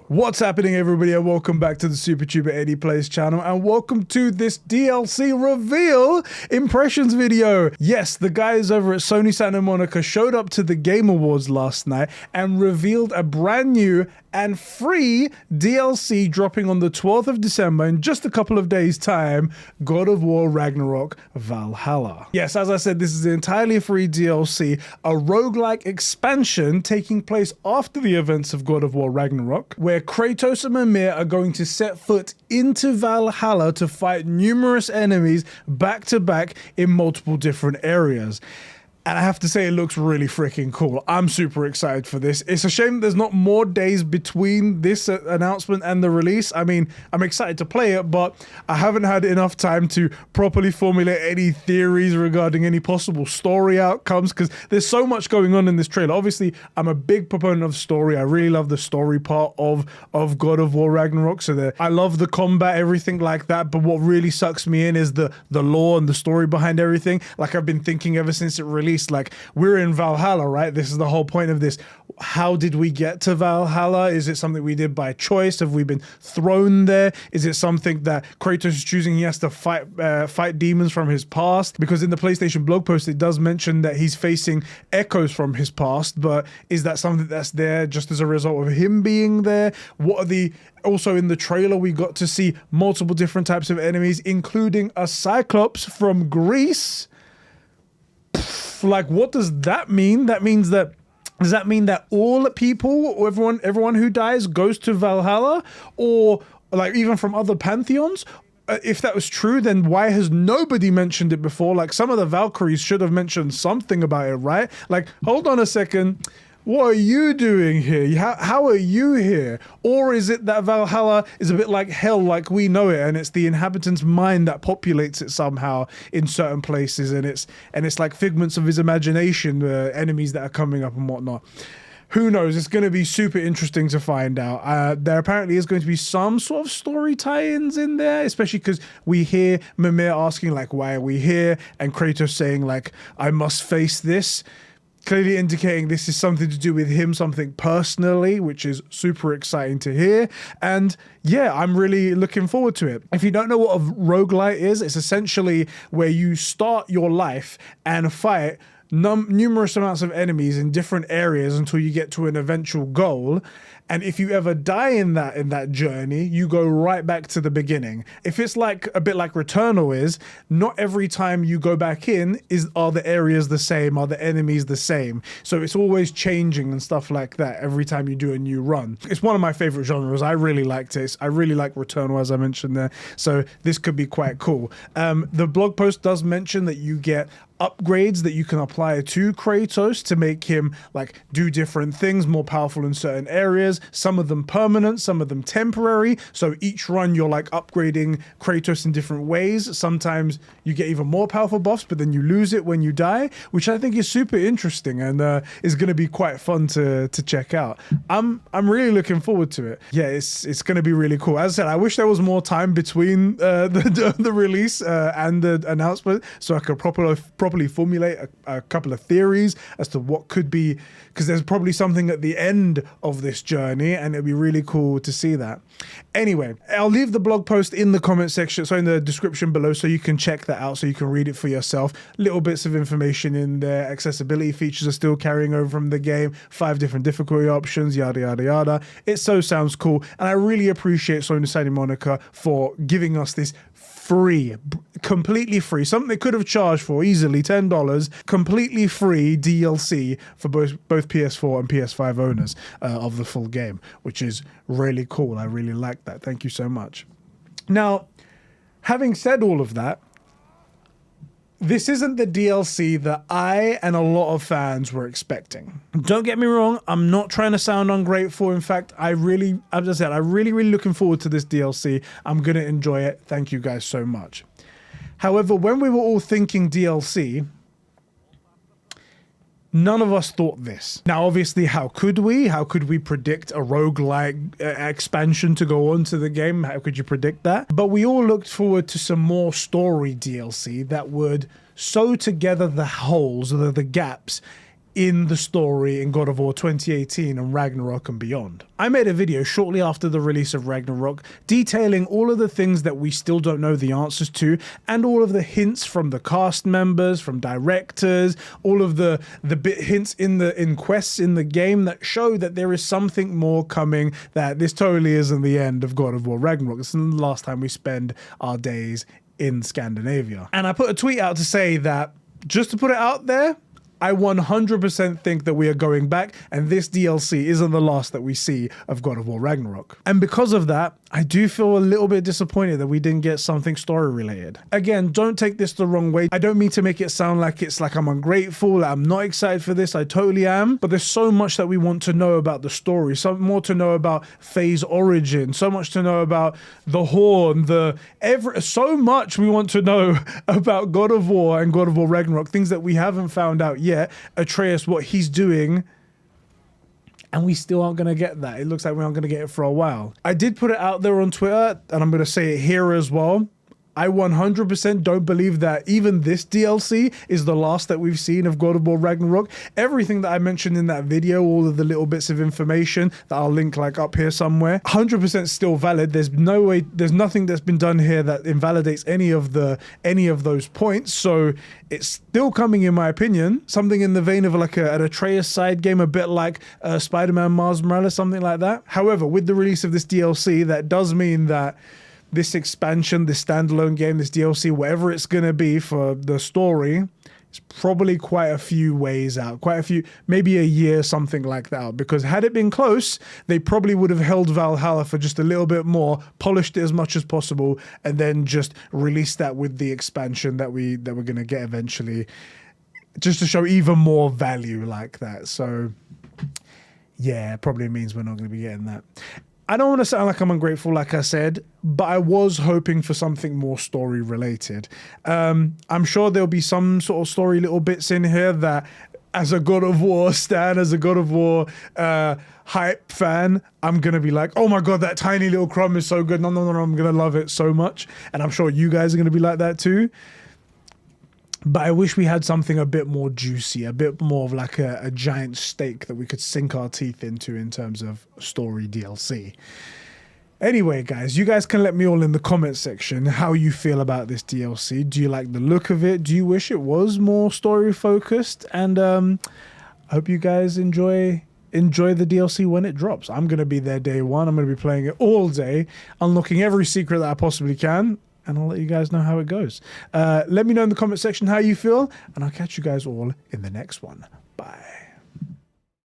What's happening, everybody, and welcome back to the SuperTuber Eddie Plays channel, and welcome to this DLC reveal impressions video. Yes, the guys over at Sony Santa Monica showed up to the Game Awards last night and revealed a brand new and free DLC dropping on the 12th of December in just a couple of days' time, God of War Ragnarok Valhalla. Yes, as I said, this is an entirely free DLC, a roguelike expansion taking place after the events of God of War Ragnarok, where Kratos and Mimir are going to set foot into Valhalla to fight numerous enemies back to back in multiple different areas. And I have to say, it looks really freaking cool. I'm super excited for this. It's a shame there's not more days between this announcement and the release. I mean, I'm excited to play it, but I haven't had enough time to properly formulate any theories regarding any possible story outcomes, because there's so much going on in this trailer. Obviously, I'm a big proponent of story. I really love the story part of God of War Ragnarok. So I love the combat, everything like that. But what really sucks me in is the lore and the story behind everything. Like I've been thinking ever since it released, like, we're in Valhalla, right? This is the whole point of this. How did we get to Valhalla? Is it something we did by choice? Have we been thrown there? Is it something that Kratos is choosing? He has to fight demons from his past? Because in the PlayStation blog post, it does mention that he's facing echoes from his past, but is that something that's there just as a result of him being there? What are the... Also in the trailer, we got to see multiple different types of enemies, including a Cyclops from Greece. Like, what does that mean? That means that, does that mean that all people, or everyone who dies goes to Valhalla? Or like even from other pantheons? If that was true, then why has nobody mentioned it before? Like, some of the Valkyries should have mentioned something about it, right? Like, hold on a second. What are you doing here? How are you here? Or is it that Valhalla is a bit like hell, like we know it, and it's the inhabitant's mind that populates it somehow in certain places, and it's like figments of his imagination, enemies that are coming up and whatnot. Who knows? It's going to be super interesting to find out. There apparently is going to be some sort of story tie-ins in there, especially because we hear Mimir asking, like, why are we here? And Kratos saying, like, I must face this. Clearly indicating this is something to do with him, something personally, which is super exciting to hear. And yeah, I'm really looking forward to it. If you don't know what a roguelite is, it's essentially where you start your life and fight numerous amounts of enemies in different areas until you get to an eventual goal. And if you ever die in that journey, you go right back to the beginning. If it's like a bit like Returnal is, not every time you go back in are the areas the same, are the enemies the same. So it's always changing and stuff like that every time you do a new run. It's one of my favorite genres. I really liked it. I really like Returnal, as I mentioned there. So this could be quite cool. The blog post does mention that you get upgrades that you can apply to Kratos to make him like do different things, more powerful in certain areas, some of them permanent, some of them temporary. So each run you're like upgrading Kratos in different ways. Sometimes you get even more powerful buffs, but then you lose it when you die, which I think is super interesting and is going to be quite fun to check out. I'm really looking forward to it. Yeah, it's going to be really cool. As I said, I wish there was more time between the release and the announcement so I could properly formulate a couple of theories as to what could be, because there's probably something at the end of this journey and it'd be really cool to see that. Anyway, I'll leave the blog post in the comment section, so in the description below, so you can check that out, so you can read it for yourself. Little bits of information in there. Accessibility features are still carrying over from the game, 5 different difficulty options, yada yada yada. It so sounds cool, and I really appreciate Sony Santa Monica for giving us this free, completely free, something they could have charged for easily $10, completely free DLC for both PS4 and PS5 owners of the full game, which is really cool. I really like that. Thank you so much. Now, having said all of that, this isn't the DLC that I and a lot of fans were expecting. Don't get me wrong, I'm not trying to sound ungrateful. In fact, as I said, I'm really looking forward to this DLC. I'm going to enjoy it. Thank you guys so much. However, when we were all thinking DLC, none of us thought this. Now, obviously, how could we? How could we predict a roguelike expansion to go on to the game? How could you predict that? But we all looked forward to some more story DLC that would sew together the holes, or the gaps, in the story in God of War 2018 and Ragnarok and beyond. I made a video shortly after the release of Ragnarok detailing all of the things that we still don't know the answers to, and all of the hints from the cast members, from directors, all of the bit hints in quests in the game that show that there is something more coming, that this totally isn't the end of God of War Ragnarok. This is the last time we spend our days in Scandinavia. And I put a tweet out to say that, just to put it out there, I 100% think that we are going back, and this DLC isn't the last that we see of God of War Ragnarok. And because of that, I do feel a little bit disappointed that we didn't get something story related. Again, don't take this the wrong way. I don't mean to make it sound like it's like I'm ungrateful, I'm not excited for this, I totally am. But there's so much that we want to know about the story, so more to know about Faye's origin, so much to know about the Horn, so much we want to know about God of War and God of War Ragnarok, things that we haven't found out yet. Atreus, what he's doing, and we still aren't going to get that. It looks like we aren't going to get it for a while. I did put it out there on Twitter, and I'm going to say it here as well. I 100% don't believe that even this DLC is the last that we've seen of God of War Ragnarok. Everything that I mentioned in that video, all of the little bits of information that I'll link like up here somewhere, 100% still valid. There's no way, there's nothing that's been done here that invalidates any of those points. So it's still coming, in my opinion. Something in the vein of like an Atreus side game, a bit like Spider-Man Miles Morales, something like that. However, with the release of this DLC, that does mean that this expansion, this standalone game, this DLC, whatever it's going to be for the story, it's probably quite a few ways out, maybe a year, something like that. Because had it been close, they probably would have held Valhalla for just a little bit more, polished it as much as possible, and then just released that with the expansion that we're going to get eventually, just to show even more value like that. So yeah, it probably means we're not going to be getting that. I don't want to sound like I'm ungrateful, like I said, but I was hoping for something more story related. I'm sure there'll be some sort of story little bits in here that, as a God of War stan, as a God of War hype fan, I'm going to be like, oh my God, that tiny little crumb is so good. No, I'm going to love it so much. And I'm sure you guys are going to be like that too. But I wish we had something a bit more juicy, a bit more of like a giant steak that we could sink our teeth into in terms of story DLC. Anyway, guys, you guys can let me all in the comment section how you feel about this DLC. Do you like the look of it? Do you wish it was more story focused? And I hope you guys enjoy the DLC when it drops. I'm going to be there day one. I'm going to be playing it all day, unlocking every secret that I possibly can. And I'll let you guys know how it goes. Let me know in the comment section how you feel, and I'll catch you guys all in the next one. Bye.